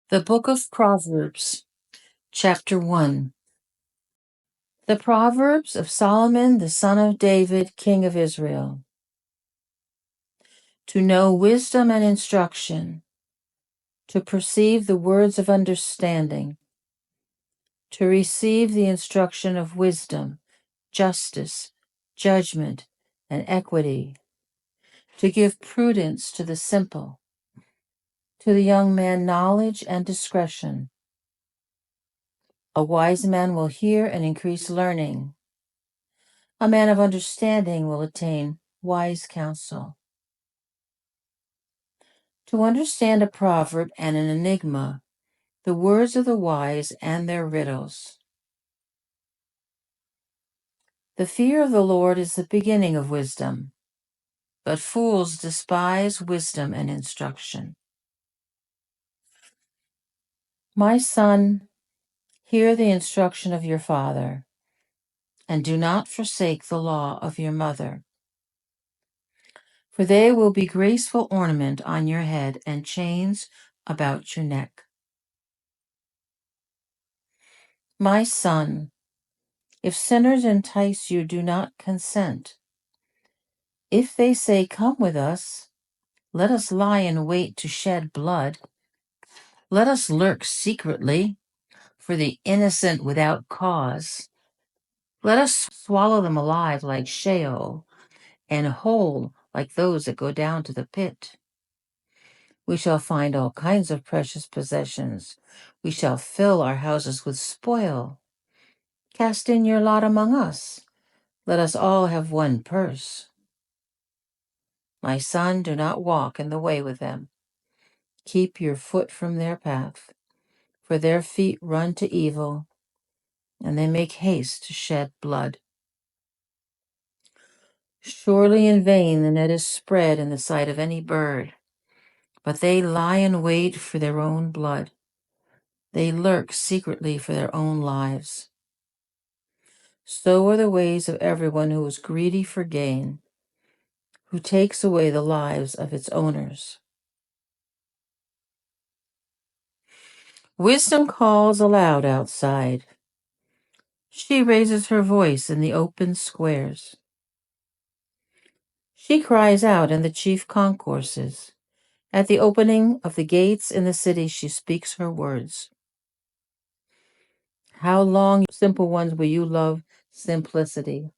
The Book of Proverbs, Chapter 1. The Proverbs of Solomon, the son of David, king of Israel. To know wisdom and instruction, to perceive the words of understanding, to receive the instruction of wisdom, justice, judgment, and equity, to give prudence to the simple, to the young man knowledge and discretion. A wise man will hear and increase learning. A man of understanding will attain wise counsel. To understand a proverb and an enigma, the words of the wise and their riddles. The fear of the Lord is the beginning of wisdom, but fools despise wisdom and instruction. My son, hear the instruction of your father, and do not forsake the law of your mother. For they will be graceful ornament on your head and chains about your neck. My son, if sinners entice you, do not consent. If they say, "Come with us, let us lie in wait to shed blood. Let us lurk secretly for the innocent without cause. Let us swallow them alive like Sheol, and whole like those that go down to the pit. We shall find all kinds of precious possessions. We shall fill our houses with spoil. Cast in your lot among us. Let us all have one purse. My son, do not walk in the way with them. Keep your foot from their path, for their feet run to evil, and they make haste to shed blood. Surely in vain the net is spread in the sight of any bird, but they lie in wait for their own blood. They lurk secretly for their own lives. So are the ways of everyone who is greedy for gain, who takes away the lives of its owners. Wisdom calls aloud outside. She raises her voice in the open squares. She cries out in the chief concourses. At the opening of the gates in the city, she speaks her words. How long, simple ones, will you love simplicity?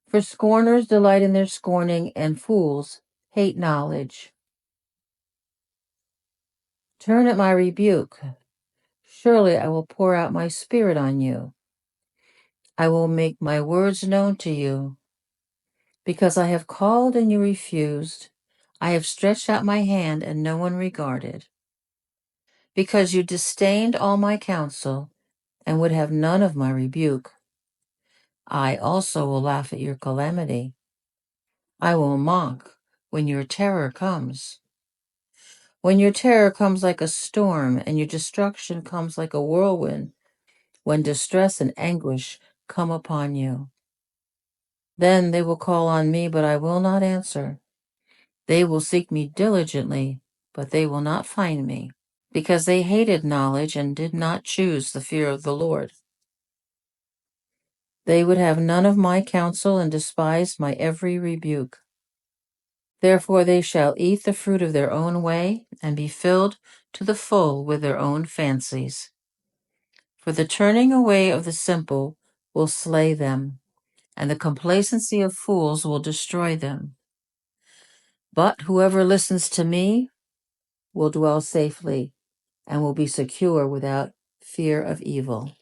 For scorners delight in their scorning, and fools hate knowledge. Turn at my rebuke. Surely I will pour out my spirit on you. I will make my words known to you. Because I have called and you refused, I have stretched out my hand and no one regarded. Because you disdained all my counsel and would have none of my rebuke, I also will laugh at your calamity. I will mock when your terror comes. When your terror comes like a storm and your destruction comes like a whirlwind, when distress and anguish come upon you. Then they will call on me, but I will not answer. They will seek me diligently, but they will not find me, because they hated knowledge and did not choose the fear of the Lord. They would have none of my counsel and despised my every rebuke. Therefore they shall eat the fruit of their own way and be filled to the full with their own fancies. For the turning away of the simple will slay them, and the complacency of fools will destroy them. But whoever listens to me will dwell safely and will be secure without fear of evil.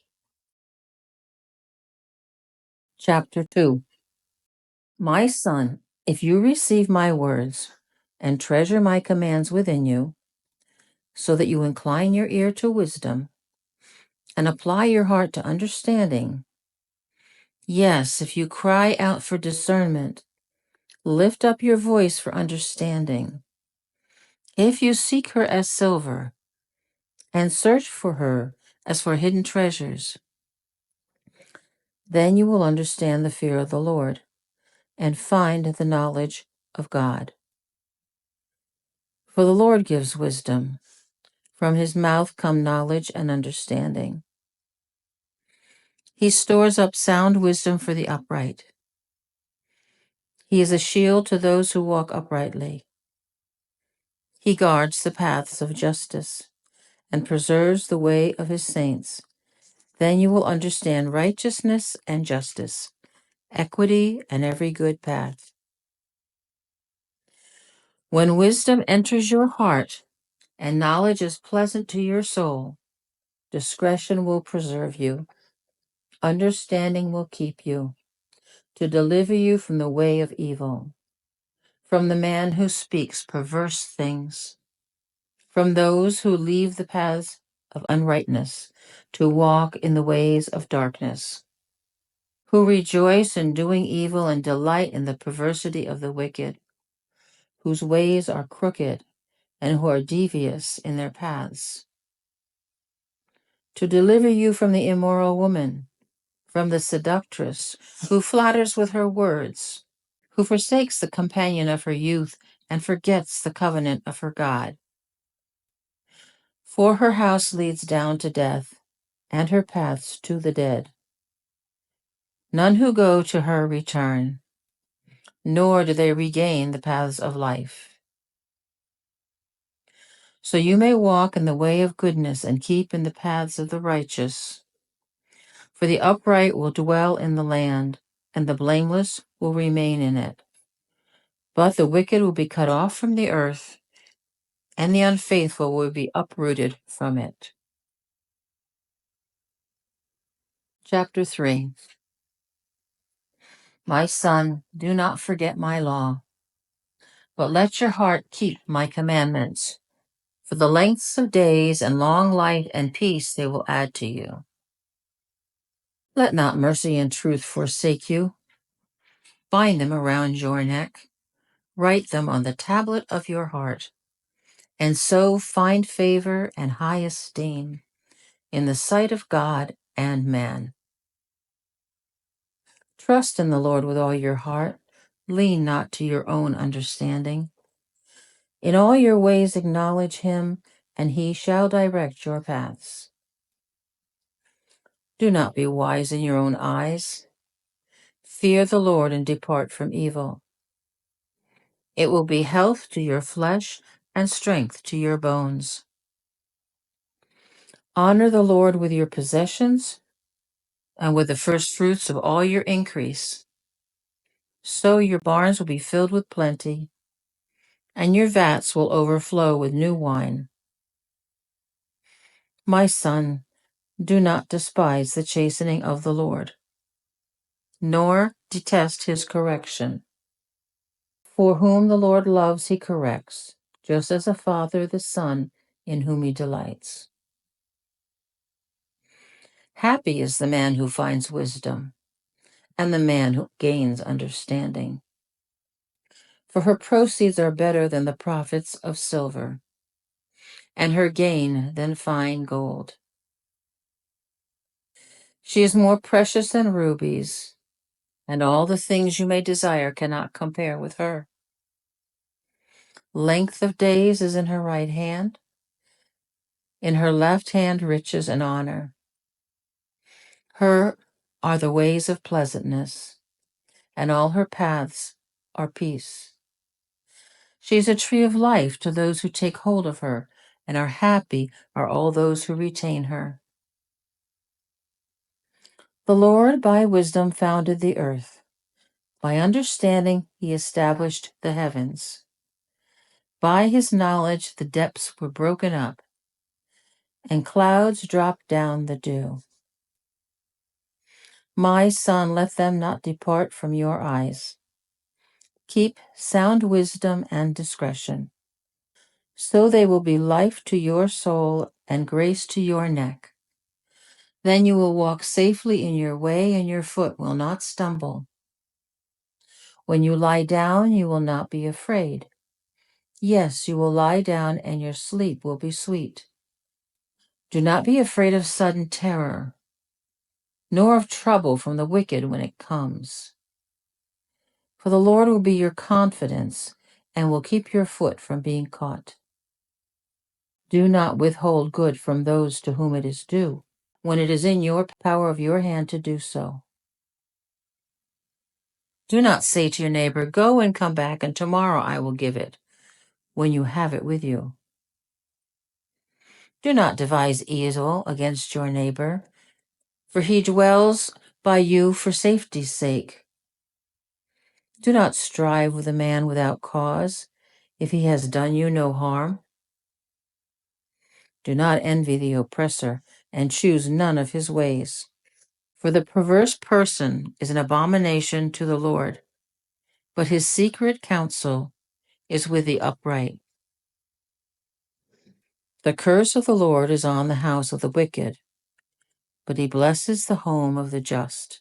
Chapter 2. My son, if you receive my words and treasure my commands within you, so that you incline your ear to wisdom and apply your heart to understanding, yes, if you cry out for discernment, lift up your voice for understanding. If you seek her as silver and search for her as for hidden treasures, then you will understand the fear of the Lord and find the knowledge of God. For the Lord gives wisdom. From his mouth come knowledge and understanding. He stores up sound wisdom for the upright. He is a shield to those who walk uprightly. He guards the paths of justice and preserves the way of his saints. Then you will understand righteousness and justice, equity and every good path. When wisdom enters your heart and knowledge is pleasant to your soul, discretion will preserve you, understanding will keep you, to deliver you from the way of evil, from the man who speaks perverse things, from those who leave the paths of uprightness to walk in the ways of darkness, who rejoice in doing evil and delight in the perversity of the wicked, whose ways are crooked and who are devious in their paths, to deliver you from the immoral woman, from the seductress who flatters with her words, who forsakes the companion of her youth and forgets the covenant of her God. For her house leads down to death, and her paths to the dead. None who go to her return, nor do they regain the paths of life. So you may walk in the way of goodness and keep in the paths of the righteous. For the upright will dwell in the land, and the blameless will remain in it. But the wicked will be cut off from the earth, and the unfaithful will be uprooted from it. Chapter 3. My son, do not forget my law, but let your heart keep my commandments. For the lengths of days and long life and peace they will add to you. Let not mercy and truth forsake you. Bind them around your neck. Write them on the tablet of your heart, and so find favor and high esteem in the sight of God and man. Trust in the Lord with all your heart. Lean not to your own understanding. In all your ways acknowledge him, and he shall direct your paths. Do not be wise in your own eyes. Fear the Lord and depart from evil. It will be health to your flesh and strength to your bones. Honor the Lord with your possessions and with the first fruits of all your increase. So your barns will be filled with plenty, and your vats will overflow with new wine. My son, do not despise the chastening of the Lord, nor detest his correction. For whom the Lord loves, he corrects, just as a father the son in whom he delights. Happy is the man who finds wisdom, and the man who gains understanding. For her proceeds are better than the profits of silver, and her gain than fine gold. She is more precious than rubies, and all the things you may desire cannot compare with her. Length of days is in her right hand, in her left hand riches and honor. Her are the ways of pleasantness, and all her paths are peace. She is a tree of life to those who take hold of her, and are happy are all those who retain her. The Lord by wisdom founded the earth. By understanding he established the heavens. By his knowledge the depths were broken up, and clouds dropped down the dew. My son, let them not depart from your eyes. Keep sound wisdom and discretion. So they will be life to your soul and grace to your neck. Then you will walk safely in your way, and your foot will not stumble. When you lie down, you will not be afraid. Yes, you will lie down, and your sleep will be sweet. Do not be afraid of sudden terror, nor of trouble from the wicked when it comes. For the Lord will be your confidence, and will keep your foot from being caught. Do not withhold good from those to whom it is due, when it is in your power of your hand to do so. Do not say to your neighbor, "Go and come back, and tomorrow I will give it," when you have it with you. Do not devise evil against your neighbor, for he dwells by you for safety's sake. Do not strive with a man without cause, if he has done you no harm. Do not envy the oppressor, and choose none of his ways. For the perverse person is an abomination to the Lord, but his secret counsel is with the upright. The curse of the Lord is on the house of the wicked, but he blesses the home of the just.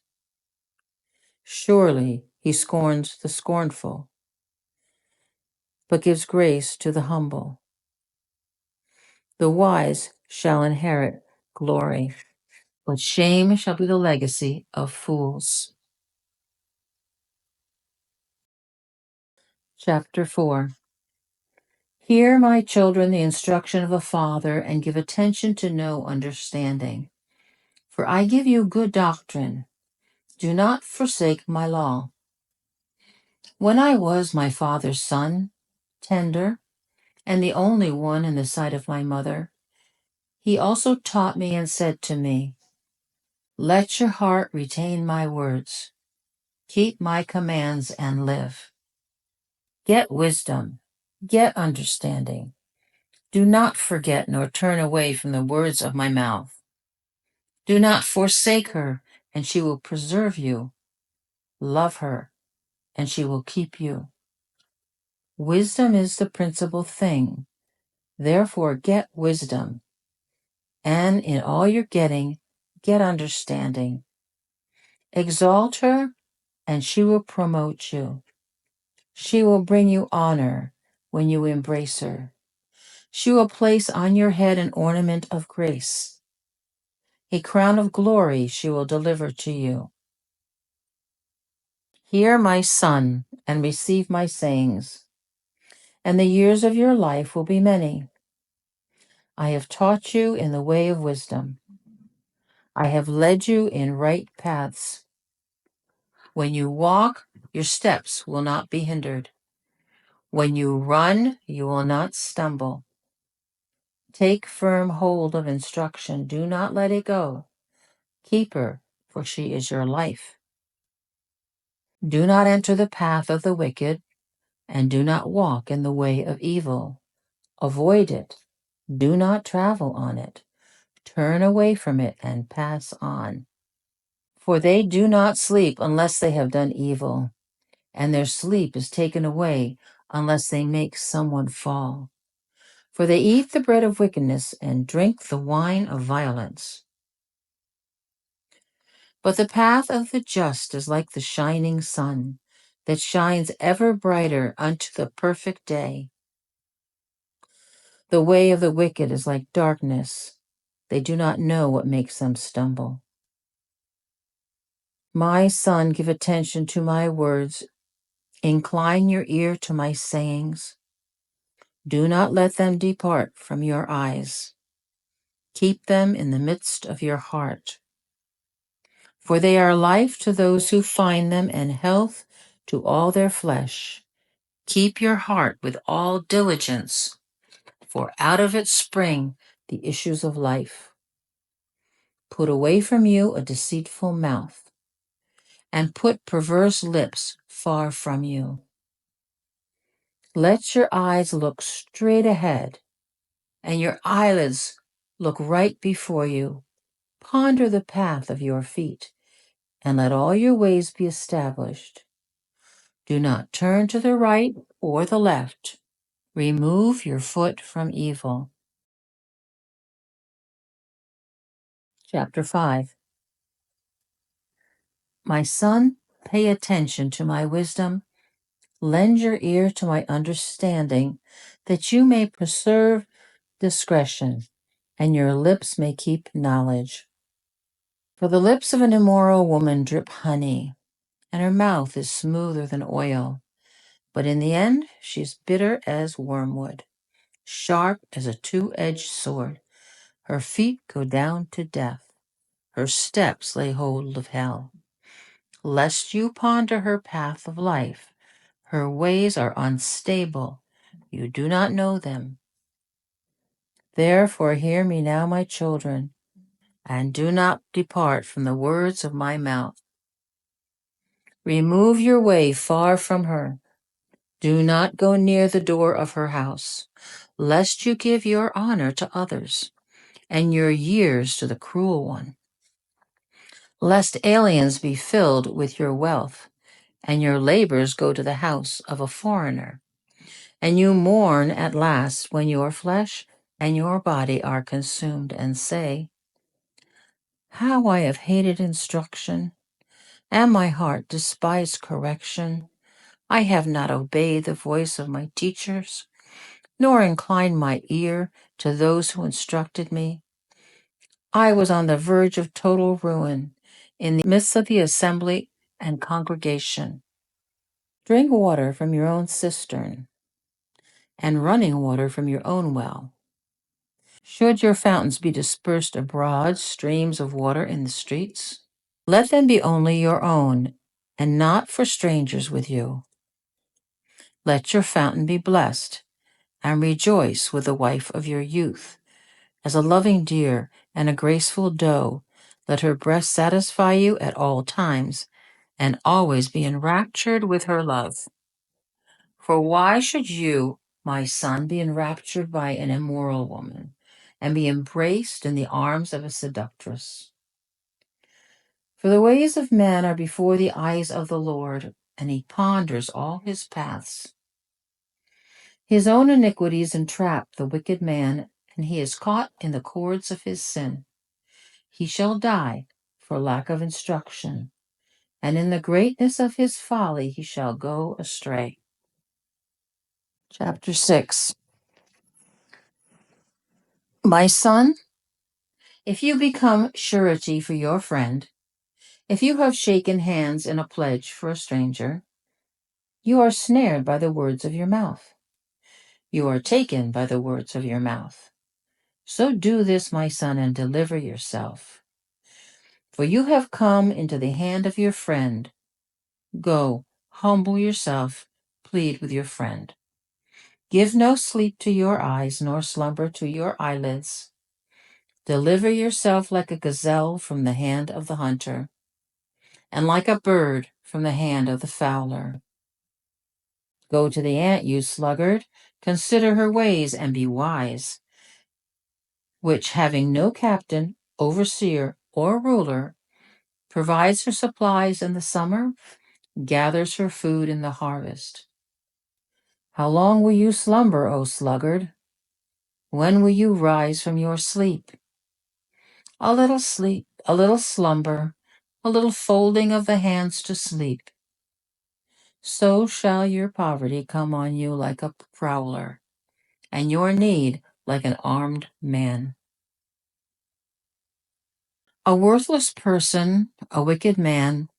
Surely he scorns the scornful, but gives grace to the humble. The wise shall inherit glory, but shame shall be the legacy of fools. Chapter 4. Hear, my children, the instruction of a father, and give attention to know understanding. For I give you good doctrine. Do not forsake my law. When I was my father's son, tender, and the only one in the sight of my mother, he also taught me and said to me, "Let your heart retain my words. Keep my commands and live. Get wisdom, get understanding. Do not forget nor turn away from the words of my mouth. Do not forsake her, and she will preserve you. Love her, and she will keep you. Wisdom is the principal thing. Therefore, get wisdom, and in all you're getting, get understanding. Exalt her, and she will promote you. She will bring you honor when you embrace her. She will place on your head an ornament of grace. A crown of glory she will deliver to you. Hear, my son, and receive my sayings, and the years of your life will be many. I have taught you in the way of wisdom. I have led you in right paths. When you walk, your steps will not be hindered. When you run, you will not stumble. Take firm hold of instruction. Do not let it go. Keep her, for she is your life. Do not enter the path of the wicked, and do not walk in the way of evil. Avoid it. Do not travel on it. Turn away from it and pass on. For they do not sleep unless they have done evil, and their sleep is taken away unless they make someone fall. For they eat the bread of wickedness and drink the wine of violence. But the path of the just is like the shining sun, that shines ever brighter unto the perfect day. The way of the wicked is like darkness. They do not know what makes them stumble. My son, give attention to my words. Incline your ear to my sayings. Do not let them depart from your eyes. Keep them in the midst of your heart. For they are life to those who find them, and health to all their flesh. Keep your heart with all diligence, for out of it spring the issues of life. Put away from you a deceitful mouth, and put perverse lips far from you. Let your eyes look straight ahead, and your eyelids look right before you. Ponder the path of your feet, and let all your ways be established. Do not turn to the right or the left. Remove your foot from evil. Chapter 5. My son, pay attention to my wisdom. Lend your ear to my understanding, that you may preserve discretion, and your lips may keep knowledge. For the lips of an immoral woman drip honey, and her mouth is smoother than oil, but in the end she is bitter as wormwood. sharp as a two-edged sword. Her feet go down to death. Her steps lay hold of hell. Lest you ponder her path of life, her ways are unstable. You do not know them. Therefore hear me now, my children, and do not depart from the words of my mouth. Remove your way far from her. Do not go near the door of her house, lest you give your honor to others, and your years to the cruel one. Lest aliens be filled with your wealth, and your labors go to the house of a foreigner, and you mourn at last when your flesh and your body are consumed, and say, how I have hated instruction, and my heart despised correction. I have not obeyed the voice of my teachers, nor inclined my ear to those who instructed me. I was on the verge of total ruin in the midst of the assembly and congregation. Drink water from your own cistern, and running water from your own well. Should your fountains be dispersed abroad, streams of water in the streets? Let them be only your own, and not for strangers with you. Let your fountain be blessed, and rejoice with the wife of your youth. As a loving deer and a graceful doe, let her breast satisfy you at all times, and always be enraptured with her love. For why should you, my son, be enraptured by an immoral woman, and be embraced in the arms of a seductress? For the ways of man are before the eyes of the Lord, and he ponders all his paths. His own iniquities entrap the wicked man, and he is caught in the cords of his sin. He shall die for lack of instruction, and in the greatness of his folly he shall go astray. Chapter 6. My son, if you become surety for your friend, if you have shaken hands in a pledge for a stranger, you are snared by the words of your mouth. You are taken by the words of your mouth. So do this, my son, and deliver yourself. For you have come into the hand of your friend. Go, humble yourself, plead with your friend. Give no sleep to your eyes, nor slumber to your eyelids. Deliver yourself like a gazelle from the hand of the hunter, and like a bird from the hand of the fowler. Go to the ant, you sluggard, consider her ways and be wise, which, having no captain, overseer, or ruler, provides her supplies in the summer, gathers her food in the harvest. How long will you slumber, O sluggard? When will you rise from your sleep? A little sleep, a little slumber, a little folding of the hands to sleep. So shall your poverty come on you like a prowler, and your need like an armed man. A worthless person, a wicked man,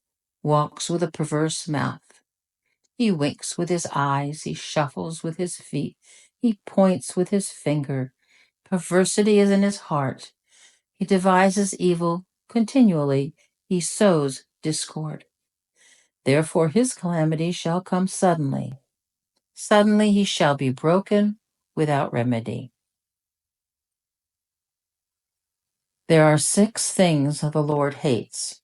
walks with a perverse mouth. He winks with his eyes, he shuffles with his feet, he points with his finger. Perversity is in his heart. He devises evil continually, he sows discord. Therefore his calamity shall come suddenly. Suddenly he shall be broken without remedy. There are 6 things the Lord hates.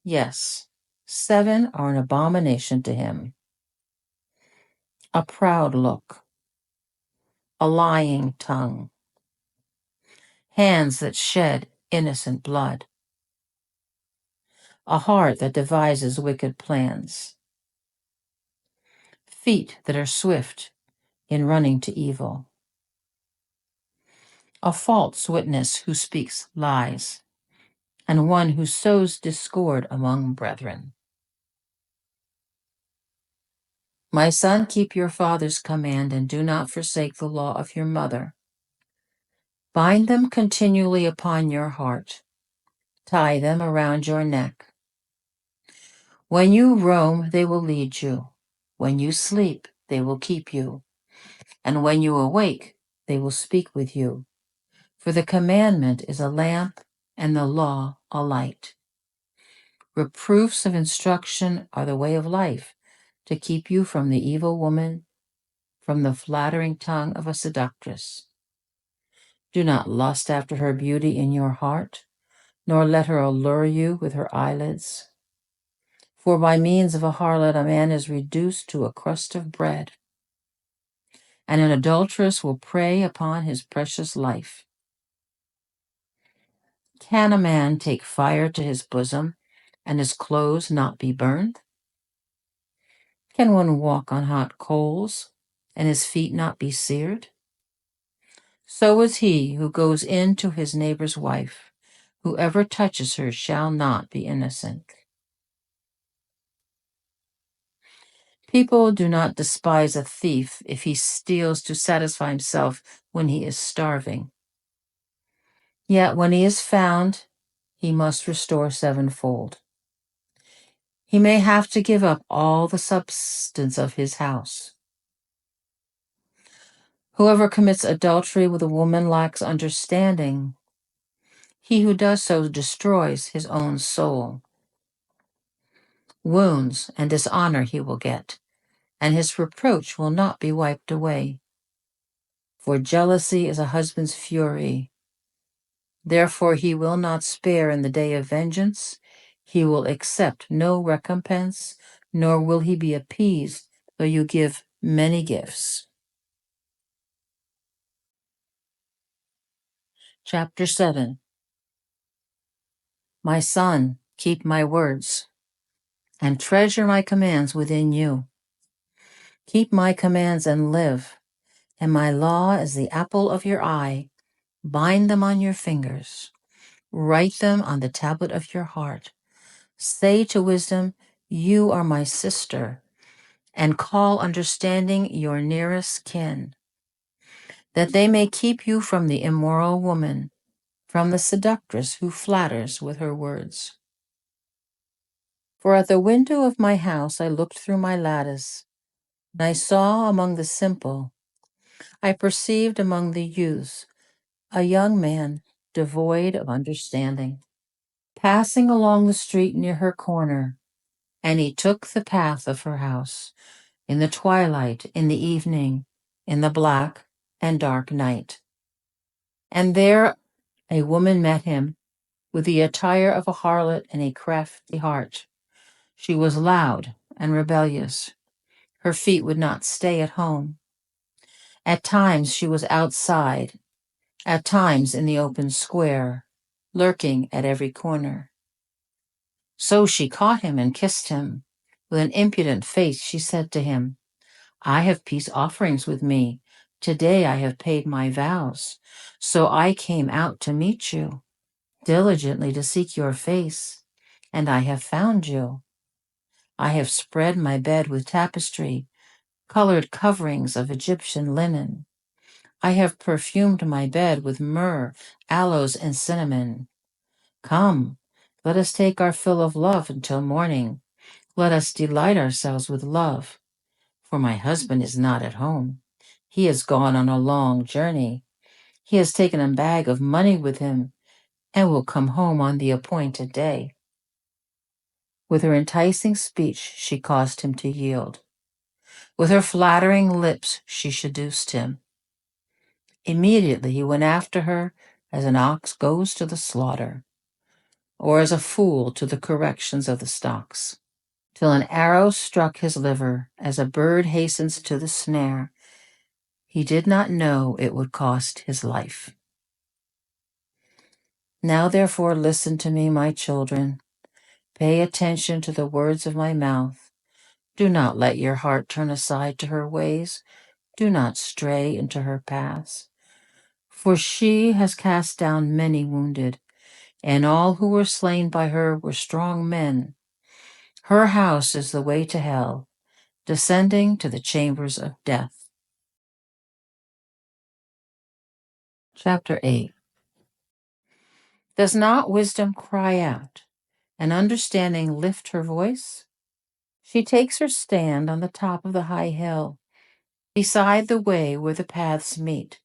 Yes, 7 are an abomination to him. A proud look, a lying tongue, hands that shed innocent blood, a heart that devises wicked plans, feet that are swift in running to evil, a false witness who speaks lies, and one who sows discord among brethren. My son, keep your father's command, and do not forsake the law of your mother. Bind them continually upon your heart. Tie them around your neck. When you roam, they will lead you. When you sleep, they will keep you. And when you awake, they will speak with you. For the commandment is a lamp and the law a light. Reproofs of instruction are the way of life, to keep you from the evil woman, from the flattering tongue of a seductress. Do not lust after her beauty in your heart, nor let her allure you with her eyelids. For by means of a harlot a man is reduced to a crust of bread, and an adulteress will prey upon his precious life. Can a man take fire to his bosom, and his clothes not be burned? Can one walk on hot coals, and his feet not be seared? So is he who goes in to his neighbor's wife. Whoever touches her shall not be innocent. People do not despise a thief if he steals to satisfy himself when he is starving. Yet when he is found, he must restore sevenfold. He may have to give up all the substance of his house. Whoever commits adultery with a woman lacks understanding. He who does so destroys his own soul. Wounds and dishonor he will get, and his reproach will not be wiped away. For jealousy is a husband's fury. Therefore he will not spare in the day of vengeance. He will accept no recompense, nor will he be appeased though you give many gifts. Chapter 7. My son, keep my words, and treasure my commands within you. Keep my commands and live, and my law is the apple of your eye. Bind them on your fingers. Write them on the tablet of your heart. Say to wisdom, you are my sister, and call understanding your nearest kin, that they may keep you from the immoral woman, from the seductress who flatters with her words. For at the window of my house I looked through my lattice, and I saw among the simple, I perceived among the youths, a young man devoid of understanding, passing along the street near her corner, and he took the path of her house, in the twilight, in the evening, in the black and dark night. And there a woman met him, with the attire of a harlot and a crafty heart. She was loud and rebellious. Her feet would not stay at home. At times she was outside, at times in the open square, lurking at every corner. So she caught him and kissed him. With an impudent face she said to him, I have peace offerings with me. Today I have paid my vows. So I came out to meet you, diligently to seek your face, and I have found you. I have spread my bed with tapestry, colored coverings of Egyptian linen. I have perfumed my bed with myrrh, aloes, and cinnamon. Come, let us take our fill of love until morning. Let us delight ourselves with love. For my husband is not at home. He has gone on a long journey. He has taken a bag of money with him and will come home on the appointed day. With her enticing speech, she caused him to yield. With her flattering lips, she seduced him. Immediately he went after her as an ox goes to the slaughter, or as a fool to the corrections of the stocks, till an arrow struck his liver, as a bird hastens to the snare. He did not know it would cost his life. Now therefore listen to me, my children. Pay attention to the words of my mouth. Do not let your heart turn aside to her ways. Do not stray into her paths. For she has cast down many wounded, and all who were slain by her were strong men. Her house is the way to hell, descending to the chambers of death. Chapter 8. Does not wisdom cry out, and understanding lift her voice? She takes her stand on the top of the high hill, beside the way where the paths meet.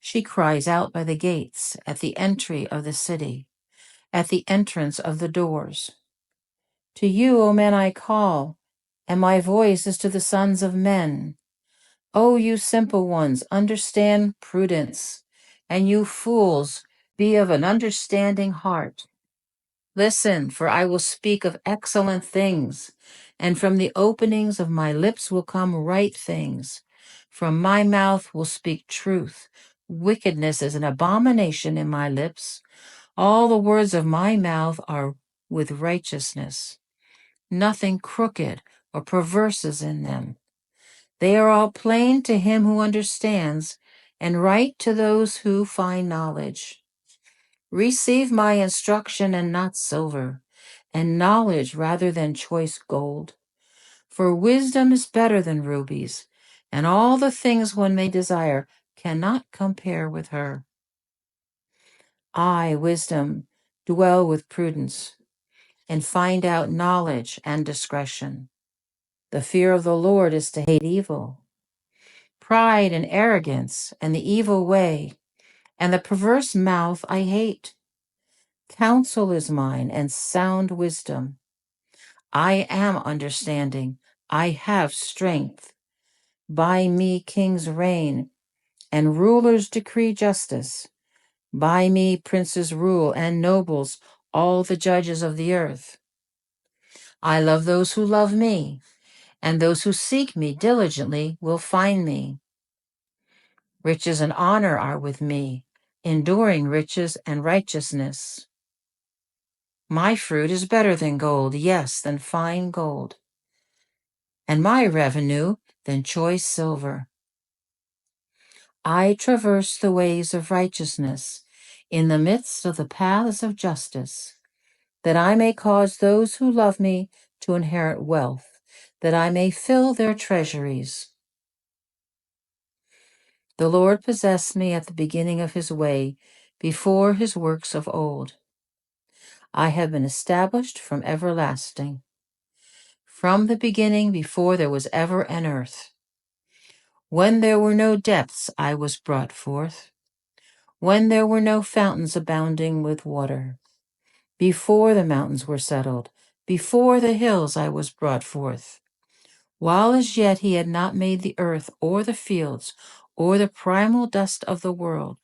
She cries out by the gates, at the entry of the city, at the entrance of the doors. To you, O men, I call, and my voice is to the sons of men. O you simple ones, understand prudence, and you fools, be of an understanding heart. Listen, for I will speak of excellent things, and from the openings of my lips will come right things. From my mouth will speak truth. Wickedness is an abomination in my lips. All the words of my mouth are with righteousness. Nothing crooked or perverse is in them. They are all plain to him who understands, and right to those who find knowledge. Receive my instruction and not silver, and knowledge rather than choice gold. For wisdom is better than rubies, and all the things one may desire cannot compare with her. I, wisdom, dwell with prudence, and find out knowledge and discretion. The fear of the Lord is to hate evil, pride and arrogance, and the evil way, and the perverse mouth I hate. Counsel is mine, and sound wisdom. I am understanding. I have strength. By me kings reign, and rulers decree justice. By me princes rule, and nobles, all the judges of the earth. I love those who love me, and those who seek me diligently will find me. Riches and honor are with me, enduring riches and righteousness. My fruit is better than gold, yes, than fine gold, and my revenue than choice silver. I traverse the ways of righteousness in the midst of the paths of justice, that I may cause those who love me to inherit wealth, that I may fill their treasuries. The Lord possessed me at the beginning of his way, before his works of old. I have been established from everlasting, from the beginning, before there was ever an earth. When there were no depths, I was brought forth, when there were no fountains abounding with water. Before the mountains were settled, before the hills I was brought forth. While as yet he had not made the earth or the fields or the primal dust of the world.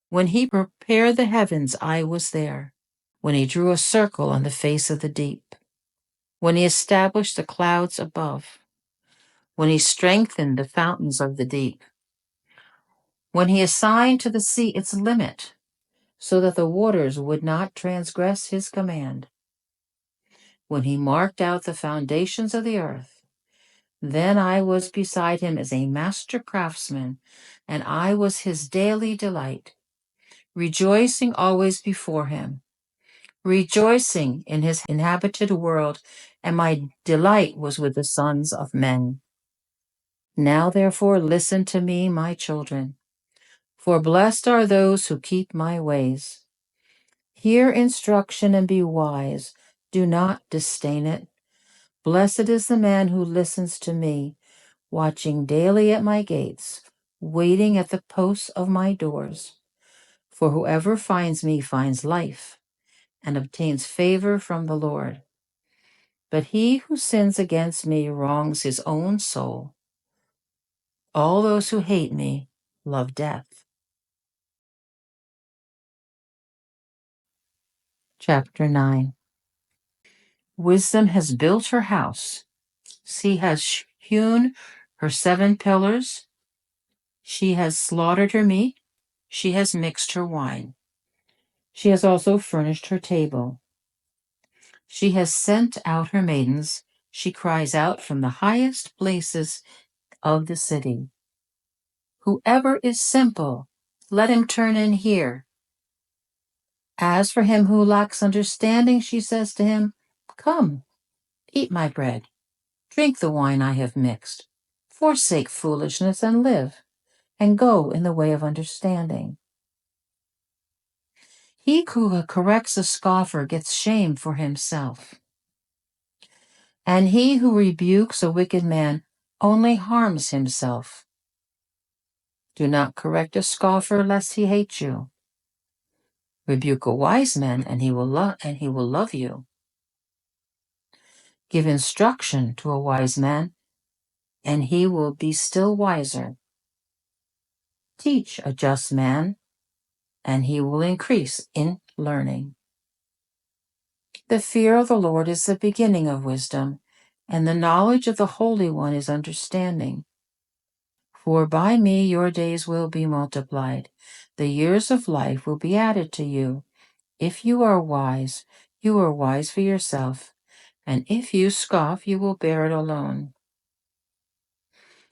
When he prepared the heavens, I was there. When he drew a circle on the face of the deep. When he established the clouds above. When he strengthened the fountains of the deep. When he assigned to the sea its limit, so that the waters would not transgress his command. When he marked out the foundations of the earth, then I was beside him as a master craftsman, and I was his daily delight, rejoicing always before him, rejoicing in his inhabited world, and my delight was with the sons of men. Now therefore listen to me, my children, for blessed are those who keep my ways. Hear instruction and be wise. Do not disdain it. Blessed is the man who listens to me, watching daily at my gates, waiting at the posts of my doors. For whoever finds me finds life and obtains favor from the Lord. But he who sins against me wrongs his own soul. All those who hate me love death. Chapter 9. Wisdom has built her house. She has hewn her 7 pillars. She has slaughtered her meat. She has mixed her wine. She has also furnished her table. She has sent out her maidens. She cries out from the highest places of the city. Whoever is simple, let him turn in here. As for him who lacks understanding, she says to him, come, eat my bread, drink the wine I have mixed. Forsake foolishness and live, and go in the way of understanding. He who corrects a scoffer gets shame for himself, and he who rebukes a wicked man only harms himself. Do not correct a scoffer, lest he hate you. Rebuke a wise man, and he will love you. Give instruction to a wise man, and he will be still wiser. Teach a just man, and he will increase in learning. The fear of the Lord is the beginning of wisdom, and the knowledge of the Holy One is understanding. For by me your days will be multiplied, the years of life will be added to you. If you are wise for yourself, and if you scoff, you will bear it alone.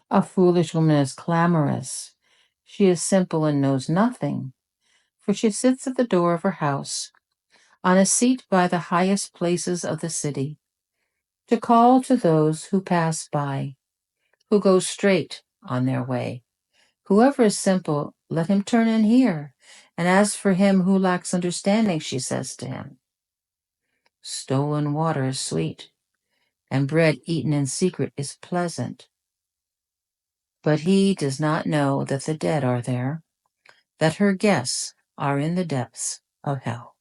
A foolish woman is clamorous. She is simple and knows nothing, for she sits at the door of her house, on a seat by the highest places of the city, to call to those who pass by, who go straight on their way. Whoever is simple, let him turn in here. And as for him who lacks understanding, she says to him, stolen water is sweet, and bread eaten in secret is pleasant. But he does not know that the dead are there, that her guests are in the depths of hell.